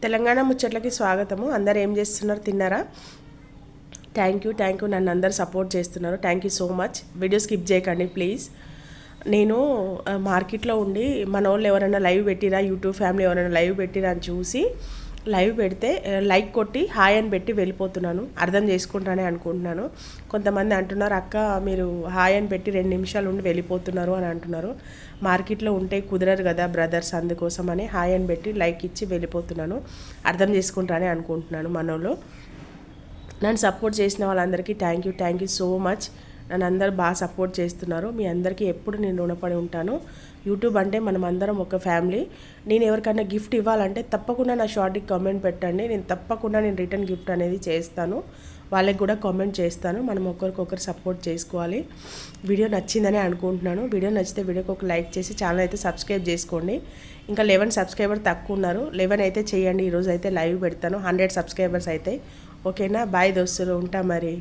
తెలంగాణ ముచ్చట్లకి స్వాగతము. అందరు ఏం చేస్తున్నారు? తిన్నారా? థ్యాంక్ యూ నన్ను అందరు సపోర్ట్ చేస్తున్నారు. Thank you so much. Video skip చేయకండి ప్లీజ్. నేను మార్కెట్లో ఉండి మన వాళ్ళు ఎవరైనా లైవ్ పెట్టిరా, యూట్యూబ్ ఫ్యామిలీ ఎవరైనా లైవ్ పెట్టిరా అని చూసి లైవ్ పెడితే లైక్ కొట్టి హాయ్ అని పెట్టి వెళ్ళిపోతున్నాను. అర్థం చేసుకుంటానే అనుకుంటున్నాను. కొంతమంది అంటున్నారు, అక్క మీరు హాయ్ అని పెట్టి 2 నిమిషాలు ఉండి వెళ్ళిపోతున్నారు అని అంటున్నారు. మార్కెట్లో ఉంటే కుదరరు కదా బ్రదర్స్, అందుకోసమని హాయ్ అని పెట్టి లైక్ ఇచ్చి వెళ్ళిపోతున్నాను. అర్థం చేసుకుంటానే అనుకుంటున్నాను. మనోళ్ళు నన్ను సపోర్ట్ చేసిన వాళ్ళందరికీ థ్యాంక్ యూ సో మచ్. నన్ను అందరూ బాగా సపోర్ట్ చేస్తున్నారు. మీ అందరికీ ఎప్పుడు నేను రుణపడి ఉంటాను. యూట్యూబ్ అంటే మనం అందరం ఒక ఫ్యామిలీ. నేను ఎవరికైనా గిఫ్ట్ ఇవ్వాలంటే తప్పకుండా నా షార్ట్కి కామెంట్ పెట్టండి. నేను తప్పకుండా రిటర్న్ గిఫ్ట్ అనేది చేస్తాను. వాళ్ళకి కూడా కామెంట్ చేస్తాను. మనం ఒకరికొకరు సపోర్ట్ చేసుకోవాలి. వీడియో నచ్చిందని అనుకుంటున్నాను. వీడియో నచ్చితే వీడియోకి ఒక లైక్ చేసి ఛానల్ అయితే సబ్స్క్రైబ్ చేసుకోండి. ఇంకా 11 సబ్స్క్రైబర్ తక్కువ ఉన్నారు. 11 అయితే చేయండి. ఈరోజు అయితే లైవ్ పెడతాను. 100 సబ్స్క్రైబర్స్ అయితే ఓకేనా. బాయ్ దోస్తులు, ఉంటా మరి.